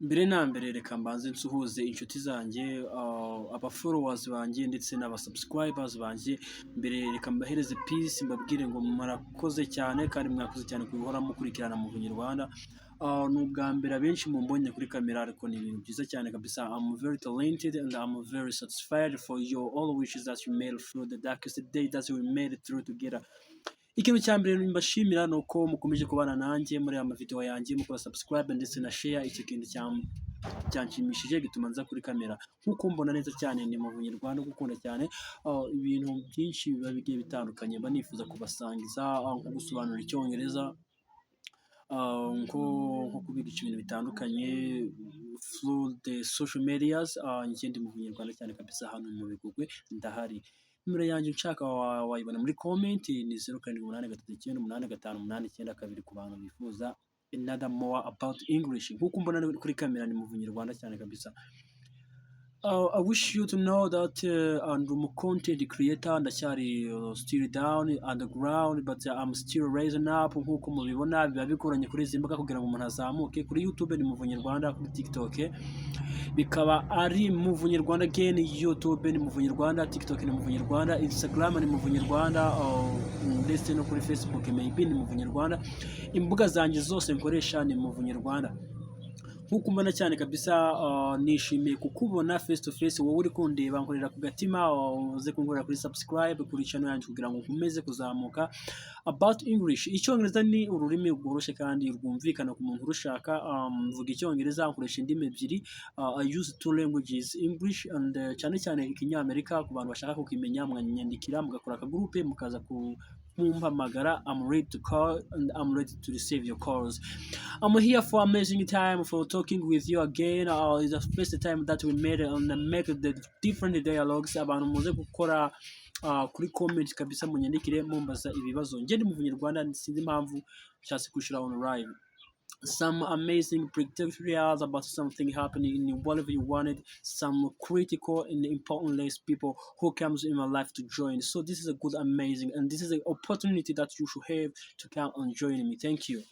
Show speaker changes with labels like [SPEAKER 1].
[SPEAKER 1] Mbere na mbere reka mbanze nsuhuze inshuti zanjye, aba-followers banjye ndetse n'aba-subscribers banjye. Mbere reka mbahereze peace, mbabwire ngo murakoze cyane kandi mwakoze cyane guhora mukurikirana mu Bunyarwanda. Ni ubwa mbere abenshi mumbonye kuri kamera, ariko ni ibintu byiza cyane kabisa. I'm very talented and I'm very satisfied for your all wishes that you made through the darkest day that we made it through together. Ikintu cya mbere mbashimira ni uko mukomeje kubana nanjye muri aya mavideo yanjye, mukora subscribe ndetse na share. Icyo kintu cyanshimishije gituma nza kuri kamera. Nkuko mbona neza cyane ni mu Bunyarwanda, gukunda cyane ibintu byinshi biba bigiye bitandukanye, banifuza kubasangiza nko gusobanura Icyongereza, nko kubiga ibintu bitandukanye through the social medias. Ngende mu Bunyarwanda cyane kabisa, hano mu Bigogwe ndahari. Nimero yanjye nshaka wayibona muri comment, ni 0783985892 ku bantu bifuza another more about English. Nkuko mbona kuri kamera ni mu Bunyarwanda cyane kabisa. I wish you to know that I'm a content creator, ndacyari still down underground, but I'm still rising up. Nkuko mubibona biba bigoranye kuri izi mbuga kugira ngo umuntu azamuke. Kuri YouTube ni mu Bunyarwanda, kuri TikTok bikaba ari mu Bunyarwanda again. YouTube ni mu Bunyarwanda, TikTok ni mu Bunyarwanda, Instagram ni mu Bunyarwanda, ndetse no kuri Facebook maybe ni mu Bunyarwanda. Imbuga zanjye zose nkoresha ni mu Bunyarwanda. Nkuko mbona cyane kabisa, nishimiye kukubona face to face. Wowe uri kundeba nkorera ku gatima, uze kunkorera kuri subscribe kuri channel yanjye kugira ngo nkomeze kuzamuka. About English, Icyongereza ni ururimi rworoshye kandi rwumvikana ku muntu urushaka. Mvuga Icyongereza, nkoresha indimi ebyiri. I use two languages, English and cyane cyane Ikinyamerika. Ku bantu bashaka kukimenya mwanyandikira, mugakora akagroupe, mukaza kumpamagara. I'm ready to call and I'm ready to receive your calls. I'm here for amazing time for talking with you again. It's the first time that we made and make the different dialogues. Abantu muze gukora kuri comment kabisa, munyandikire mumbaza ibibazo. Ngende mu Bunyarwanda, sinzi impamvu nshatse kushira on live some amazing predictions about something happening in whatever you wanted, some critical and important list people who comes in my life to join. So this is a good amazing, and this is an opportunity that you should have to come and join me. Thank you.